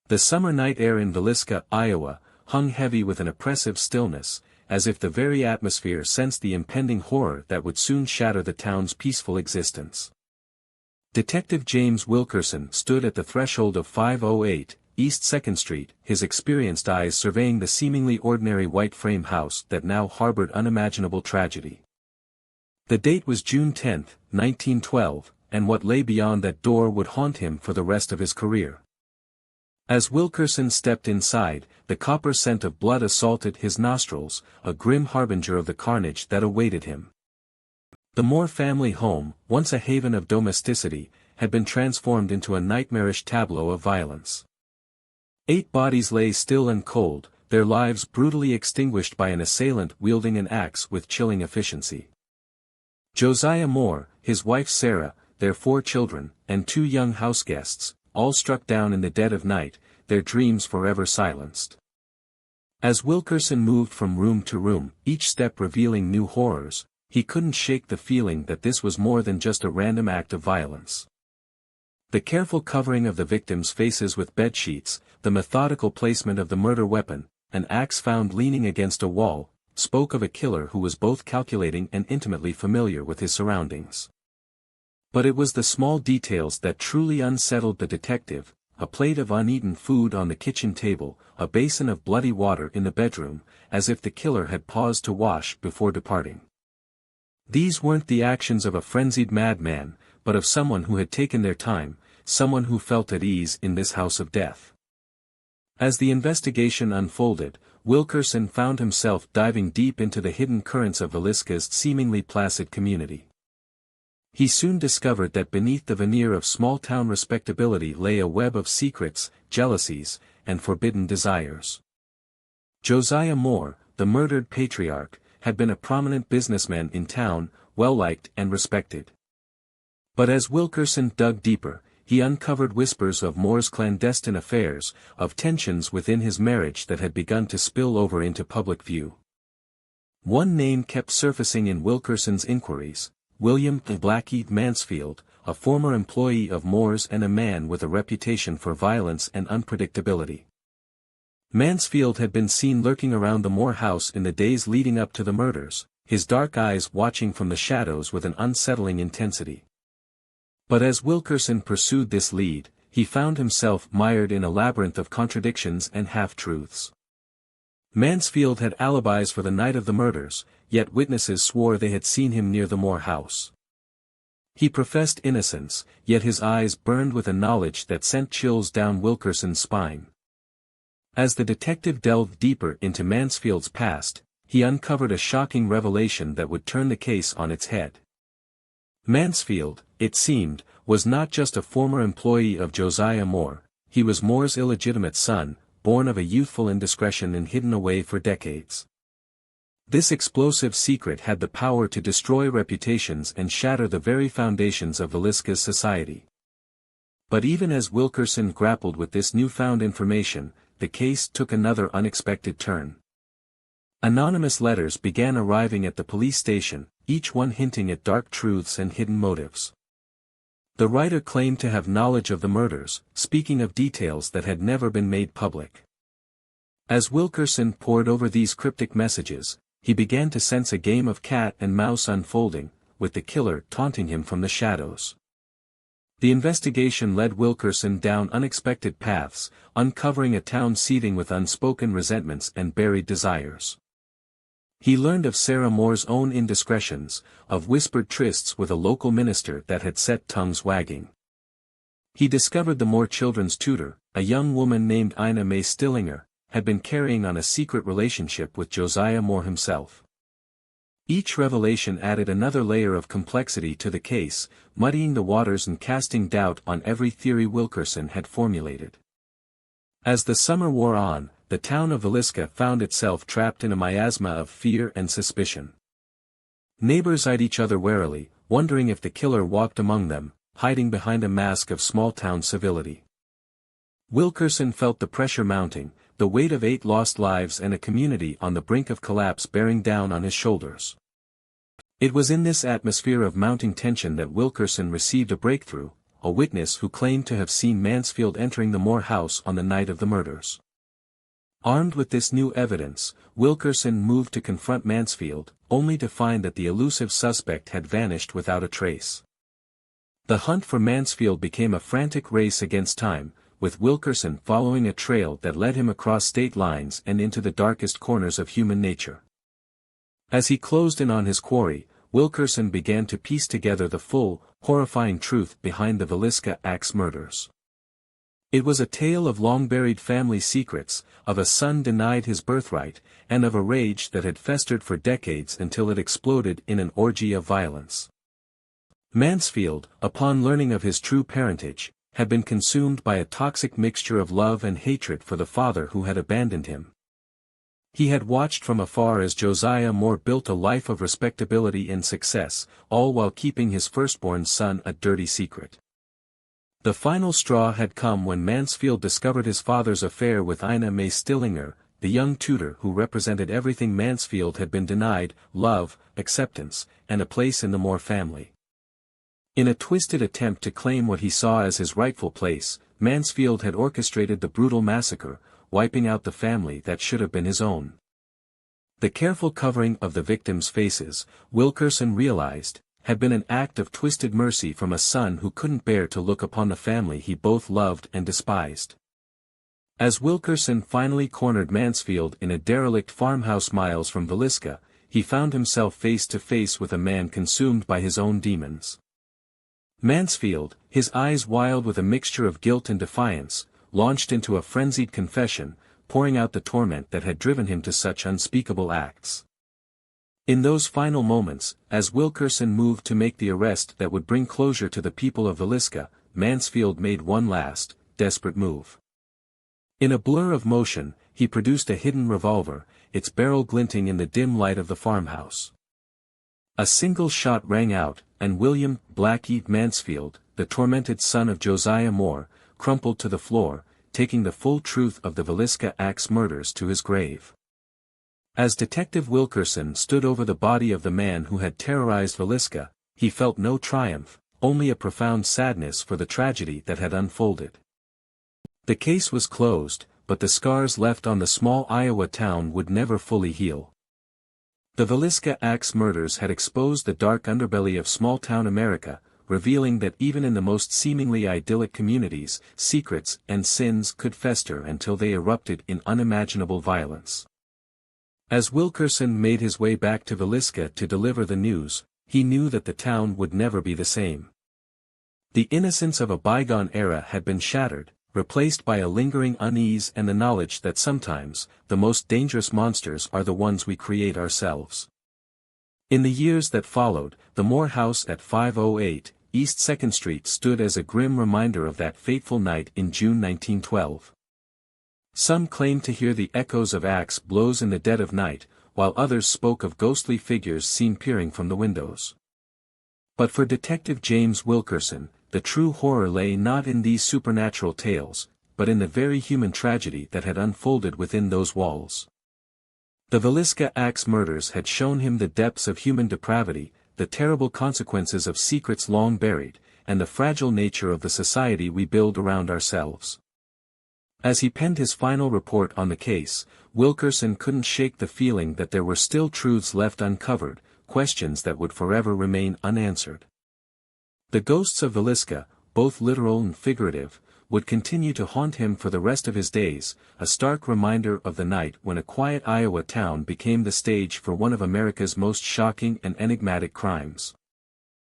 The summer night air in Villisca, Iowa, hung heavy with an oppressive stillness, as if the very atmosphere sensed the impending horror that would soon shatter the town's peaceful existence. Detective James Wilkerson stood at the threshold of 508 East 2nd Street, his experienced eyes surveying the seemingly ordinary white frame house that now harbored unimaginable tragedy. The date was June 10, 1912, and what lay beyond that door would haunt him for the rest of his career. As Wilkerson stepped inside, the copper scent of blood assaulted his nostrils, a grim harbinger of the carnage that awaited him. The Moore family home, once a haven of domesticity, had been transformed into a nightmarish tableau of violence. 8 bodies lay still and cold, their lives brutally extinguished by an assailant wielding an axe with chilling efficiency. Josiah Moore, his wife Sarah, their 4 children, and 2 young houseguests, all struck down in the dead of night, their dreams forever silenced. As Wilkerson moved from room to room, each step revealing new horrors, he couldn't shake the feeling that this was more than just a random act of violence. The careful covering of the victims' faces with bedsheets, the methodical placement of the murder weapon, an axe found leaning against a wall, spoke of a killer who was both calculating and intimately familiar with his surroundings. But it was the small details that truly unsettled the detective, a plate of uneaten food on the kitchen table, a basin of bloody water in the bedroom, as if the killer had paused to wash before departing. These weren't the actions of a frenzied madman, but of someone who had taken their time, someone who felt at ease in this house of death. As the investigation unfolded, Wilkerson found himself diving deep into the hidden currents of Villisca's seemingly placid community. He soon discovered that beneath the veneer of small-town respectability lay a web of secrets, jealousies, and forbidden desires. Josiah Moore, the murdered patriarch, had been a prominent businessman in town, well-liked and respected. But as Wilkerson dug deeper, he uncovered whispers of Moore's clandestine affairs, of tensions within his marriage that had begun to spill over into public view. One name kept surfacing in Wilkerson's inquiries: William Blackie Mansfield, a former employee of Moore's and a man with a reputation for violence and unpredictability. Mansfield had been seen lurking around the Moore house in the days leading up to the murders, his dark eyes watching from the shadows with an unsettling intensity. But as Wilkerson pursued this lead, he found himself mired in a labyrinth of contradictions and half-truths. Mansfield had alibis for the night of the murders, yet witnesses swore they had seen him near the Moore house. He professed innocence, yet his eyes burned with a knowledge that sent chills down Wilkerson's spine. As the detective delved deeper into Mansfield's past, he uncovered a shocking revelation that would turn the case on its head. Mansfield, it seemed, was not just a former employee of Josiah Moore, he was Moore's illegitimate son, born of a youthful indiscretion and hidden away for decades. This explosive secret had the power to destroy reputations and shatter the very foundations of Villisca's society. But even as Wilkerson grappled with this newfound information, the case took another unexpected turn. Anonymous letters began arriving at the police station, each one hinting at dark truths and hidden motives. The writer claimed to have knowledge of the murders, speaking of details that had never been made public. As Wilkerson pored over these cryptic messages, he began to sense a game of cat and mouse unfolding, with the killer taunting him from the shadows. The investigation led Wilkerson down unexpected paths, uncovering a town seething with unspoken resentments and buried desires. He learned of Sarah Moore's own indiscretions, of whispered trysts with a local minister that had set tongues wagging. He discovered the Moore children's tutor, a young woman named Ina Mae Stillinger, had been carrying on a secret relationship with Josiah Moore himself. Each revelation added another layer of complexity to the case, muddying the waters and casting doubt on every theory Wilkerson had formulated. As the summer wore on, the town of Villisca found itself trapped in a miasma of fear and suspicion. Neighbors eyed each other warily, wondering if the killer walked among them, hiding behind a mask of small-town civility. Wilkerson felt the pressure mounting, the weight of 8 lost lives and a community on the brink of collapse bearing down on his shoulders. It was in this atmosphere of mounting tension that Wilkerson received a breakthrough, a witness who claimed to have seen Mansfield entering the Moore house on the night of the murders. Armed with this new evidence, Wilkerson moved to confront Mansfield, only to find that the elusive suspect had vanished without a trace. The hunt for Mansfield became a frantic race against time, with Wilkerson following a trail that led him across state lines and into the darkest corners of human nature. As he closed in on his quarry, Wilkerson began to piece together the full, horrifying truth behind the Villisca axe murders. It was a tale of long-buried family secrets, of a son denied his birthright, and of a rage that had festered for decades until it exploded in an orgy of violence. Mansfield, upon learning of his true parentage, had been consumed by a toxic mixture of love and hatred for the father who had abandoned him. He had watched from afar as Josiah Moore built a life of respectability and success, all while keeping his firstborn son a dirty secret. The final straw had come when Mansfield discovered his father's affair with Ina May Stillinger, the young tutor who represented everything Mansfield had been denied: love, acceptance, and a place in the Moore family. In a twisted attempt to claim what he saw as his rightful place, Mansfield had orchestrated the brutal massacre, wiping out the family that should have been his own. The careful covering of the victims' faces, Wilkerson realized, had been an act of twisted mercy from a son who couldn't bear to look upon the family he both loved and despised. As Wilkerson finally cornered Mansfield in a derelict farmhouse miles from Villisca, he found himself face to face with a man consumed by his own demons. Mansfield, his eyes wild with a mixture of guilt and defiance, launched into a frenzied confession, pouring out the torment that had driven him to such unspeakable acts. In those final moments, as Wilkerson moved to make the arrest that would bring closure to the people of Villisca, Mansfield made one last, desperate move. In a blur of motion, he produced a hidden revolver, its barrel glinting in the dim light of the farmhouse. A single shot rang out, and William Blackie Mansfield, the tormented son of Josiah Moore, crumpled to the floor, taking the full truth of the Villisca axe murders to his grave. As Detective Wilkerson stood over the body of the man who had terrorized Villisca, he felt no triumph, only a profound sadness for the tragedy that had unfolded. The case was closed, but the scars left on the small Iowa town would never fully heal. The Villisca axe murders had exposed the dark underbelly of small-town America, revealing that even in the most seemingly idyllic communities, secrets and sins could fester until they erupted in unimaginable violence. As Wilkerson made his way back to Villisca to deliver the news, he knew that the town would never be the same. The innocence of a bygone era had been shattered, replaced by a lingering unease and the knowledge that sometimes, the most dangerous monsters are the ones we create ourselves. In the years that followed, the Moore house at 508 East 2nd Street stood as a grim reminder of that fateful night in June 1912. Some claimed to hear the echoes of axe blows in the dead of night, while others spoke of ghostly figures seen peering from the windows. But for Detective James Wilkerson, the true horror lay not in these supernatural tales, but in the very human tragedy that had unfolded within those walls. The Villisca axe murders had shown him the depths of human depravity, the terrible consequences of secrets long buried, and the fragile nature of the society we build around ourselves. As he penned his final report on the case, Wilkerson couldn't shake the feeling that there were still truths left uncovered, questions that would forever remain unanswered. The ghosts of Villisca, both literal and figurative, would continue to haunt him for the rest of his days, a stark reminder of the night when a quiet Iowa town became the stage for one of America's most shocking and enigmatic crimes.